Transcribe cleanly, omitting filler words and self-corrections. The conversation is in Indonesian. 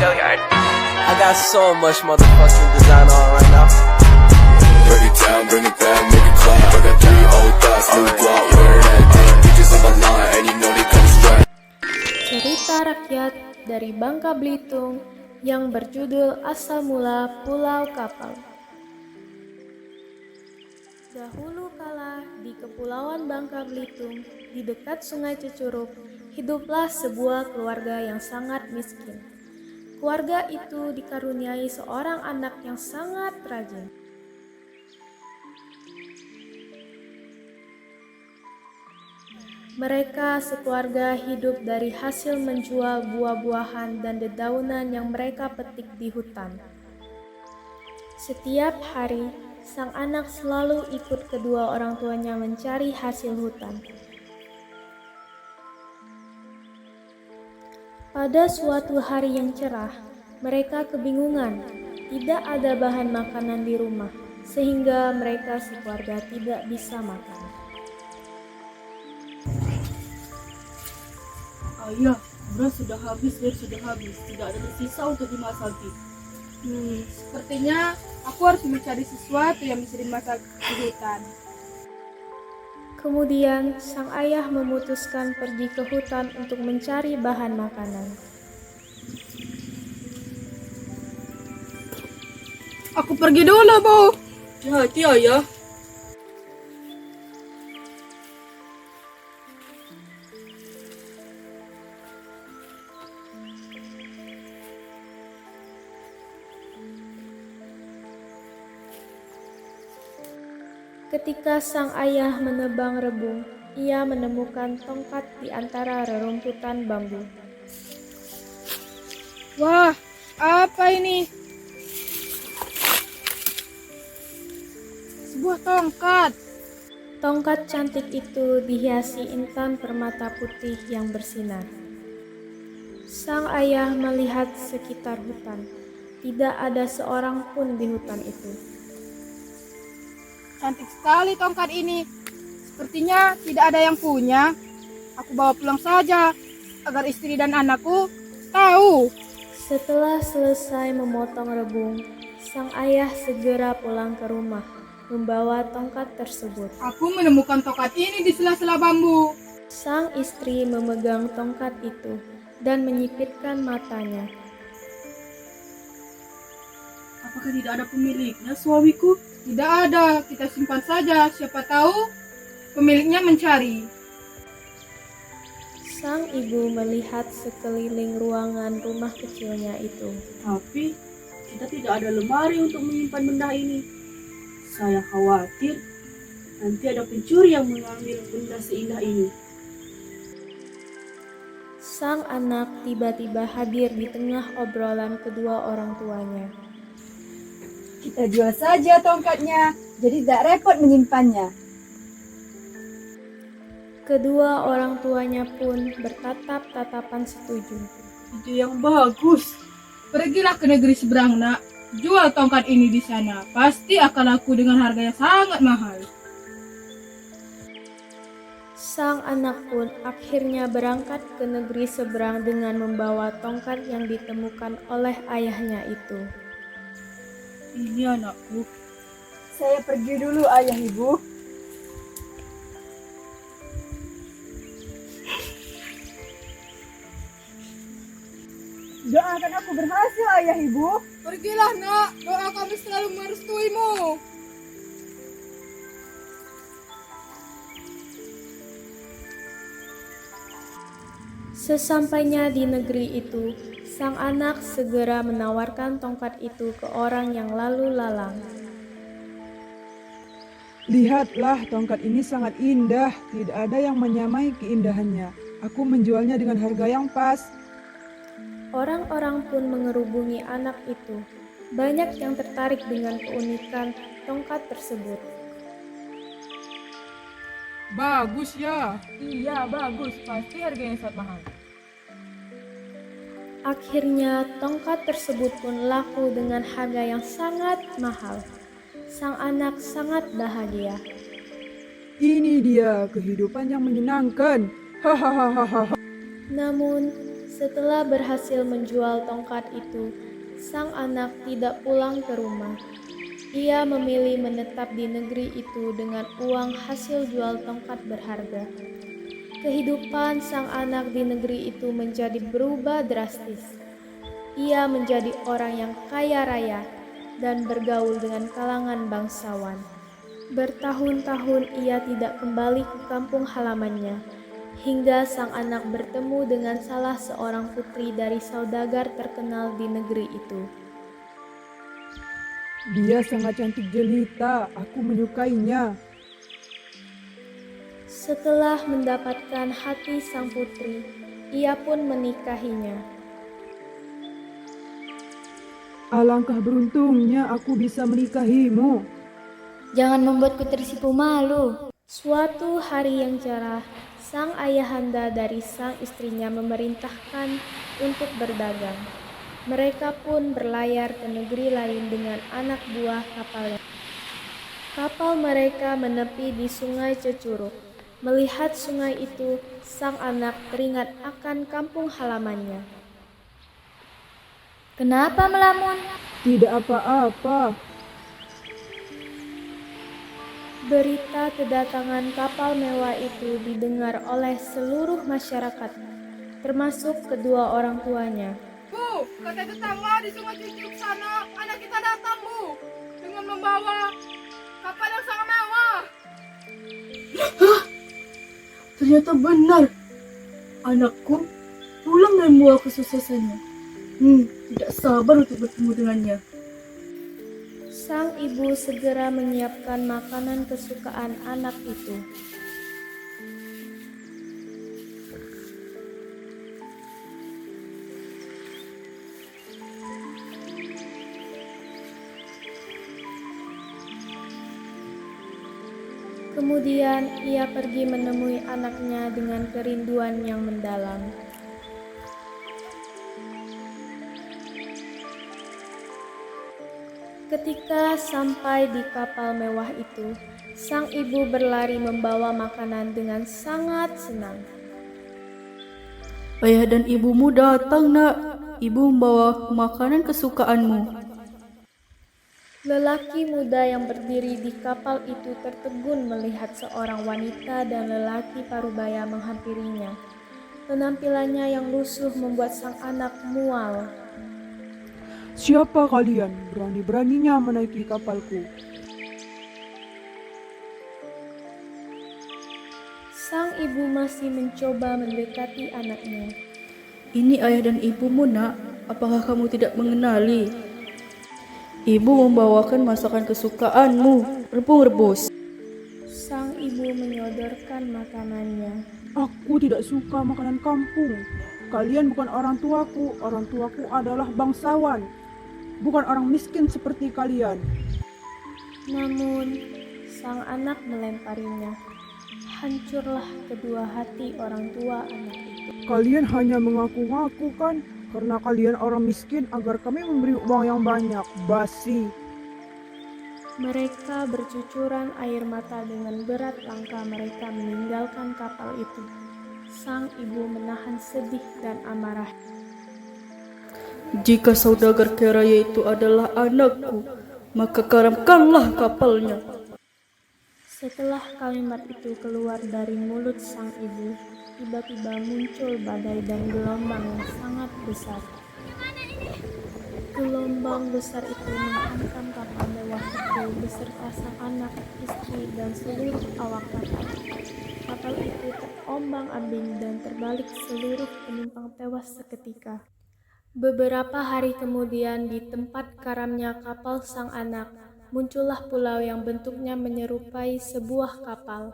I got so much motherfucking design on right now. Bring it down, bring it back, make it clap. I got 3 old thoughts, new guap, wear that dick. Bitches on my line, and you know they come straight. Cerita rakyat dari Bangka Belitung yang berjudul Asal Mula Pulau Kapal. Dahulu kala di Kepulauan Bangka Belitung, di dekat Sungai Cecuruk, hiduplah sebuah keluarga yang sangat miskin. Keluarga itu dikaruniai seorang anak yang sangat rajin. Mereka sekeluarga hidup dari hasil menjual buah-buahan dan dedaunan yang mereka petik di hutan. Setiap hari, sang anak selalu ikut kedua orang tuanya mencari hasil hutan. Pada suatu hari yang cerah, mereka kebingungan, tidak ada bahan makanan di rumah, sehingga mereka sekeluarga tidak bisa makan. Ayah, beras sudah habis, air sudah habis, tidak ada tersisa untuk dimasak. Sepertinya aku harus mencari sesuatu yang bisa dimasak di hutan. Kemudian, sang ayah memutuskan pergi ke hutan untuk mencari bahan makanan. Aku pergi dulu, Bu. Hati-hati, Ayah. Ketika sang ayah menebang rebung, ia menemukan tongkat di antara rerumputan bambu. Wah, apa ini? Sebuah tongkat. Tongkat cantik itu dihiasi intan permata putih yang bersinar. Sang ayah melihat sekitar hutan. Tidak ada seorang pun di hutan itu. Cantik sekali tongkat ini. Sepertinya tidak ada yang punya. Aku bawa pulang saja, agar istri dan anakku tahu. Setelah selesai memotong rebung, sang ayah segera pulang ke rumah, membawa tongkat tersebut. Aku menemukan tongkat ini di sela-sela bambu. Sang istri memegang tongkat itu dan menyipitkan matanya. Apakah tidak ada pemiliknya, suamiku? Tidak ada, kita simpan saja. Siapa tahu pemiliknya mencari. Sang ibu melihat sekeliling ruangan rumah kecilnya itu. Tapi kita tidak ada lemari untuk menyimpan benda ini. Saya khawatir nanti ada pencuri yang mengambil benda seindah ini. Sang anak tiba-tiba hadir di tengah obrolan kedua orang tuanya. Kita jual saja tongkatnya, jadi tidak repot menyimpannya. Kedua orang tuanya pun bertatap-tatapan setuju. Ide yang bagus. Pergilah ke negeri seberang, nak. Jual tongkat ini di sana. Pasti akan laku dengan harga yang sangat mahal. Sang anak pun akhirnya berangkat ke negeri seberang dengan membawa tongkat yang ditemukan oleh ayahnya itu. Ini anakku. Saya pergi dulu, ayah ibu. Doakan aku berhasil, ayah ibu. Pergilah, nak. Doa kami selalu merestuimu. Sesampainya di negeri itu, sang anak segera menawarkan tongkat itu ke orang yang lalu lalang. Lihatlah, tongkat ini sangat indah. Tidak ada yang menyamai keindahannya. Aku menjualnya dengan harga yang pas. Orang-orang pun mengerubungi anak itu. Banyak yang tertarik dengan keunikan tongkat tersebut. Bagus ya. Iya, bagus. Pasti harganya sangat mahal. Akhirnya tongkat tersebut pun laku dengan harga yang sangat mahal. Sang anak sangat bahagia. Ini dia kehidupan yang menyenangkan. Hahaha. Namun, Setelah berhasil menjual tongkat itu, sang anak tidak pulang ke rumah. Ia memilih menetap di negeri itu dengan uang hasil jual tongkat berharga. Kehidupan sang anak di negeri itu menjadi berubah drastis. Ia menjadi orang yang kaya raya dan bergaul dengan kalangan bangsawan. Bertahun-tahun ia tidak kembali ke kampung halamannya, hingga sang anak bertemu dengan salah seorang putri dari saudagar terkenal di negeri itu. Dia sangat cantik jelita, aku menyukainya. Setelah mendapatkan hati sang putri, ia pun menikahinya. Alangkah beruntungnya aku bisa menikahimu. Jangan membuatku tersipu malu. Suatu hari yang cerah, sang ayahanda dari sang istrinya memerintahkan untuk berdagang. Mereka pun berlayar ke negeri lain dengan anak buah kapalnya. Kapal mereka menepi di sungai Cecuruk. Melihat sungai itu, sang anak teringat akan kampung halamannya. Kenapa melamun? Tidak apa-apa. Berita kedatangan kapal mewah itu didengar oleh seluruh masyarakat, termasuk kedua orang tuanya. Bu, kata tetangga di sungai Cucuk sana, anak kita datang, Bu, dengan membawa kapal yang sangat mewah. Ternyata benar. Anakku pulang dan membawa kesuksesannya. Tidak sabar untuk bertemu dengannya. Sang ibu segera menyiapkan makanan kesukaan anak itu. Kemudian ia pergi menemui anaknya dengan kerinduan yang mendalam. Ketika sampai di kapal mewah itu, sang ibu berlari membawa makanan dengan sangat senang. Ayah dan ibumu datang, nak. Ibu membawa makanan kesukaanmu. Lelaki muda yang berdiri di kapal itu tertegun melihat seorang wanita dan lelaki parubaya menghampirinya. Penampilannya yang lusuh membuat sang anak mual. Siapa kalian? Berani-beraninya menaiki kapalku. Sang ibu masih mencoba mendekati anaknya. Ini ayah dan ibumu, nak. Apakah kamu tidak mengenali? Ibu membawakan masakan kesukaanmu, rebung rebus. Sang ibu menyodorkan makanannya. Aku tidak suka makanan kampung. Kalian bukan orang tuaku adalah bangsawan. Bukan orang miskin seperti kalian. Namun, sang anak melemparinya. Hancurlah kedua hati orang tua anak itu. Kalian hanya mengaku-ngaku kan? Karena kalian orang miskin agar kami memberi uang yang banyak. Basi. Mereka bercucuran air mata dengan berat langkah mereka meninggalkan kapal itu. Sang ibu menahan sedih dan amarah. Jika saudagar kaya raya itu adalah anakku, maka karamkanlah kapalnya. Setelah kalimat itu keluar dari mulut sang ibu, tiba-tiba muncul badai dan gelombang yang sangat besar. Gelombang besar itu menghantam kapal mewah itu beserta sang anak, istri, dan seluruh awak kapal. Kapal itu terombang-ambing dan terbalik, seluruh penumpang tewas seketika. Beberapa hari kemudian, di tempat karamnya kapal sang anak, muncullah pulau yang bentuknya menyerupai sebuah kapal.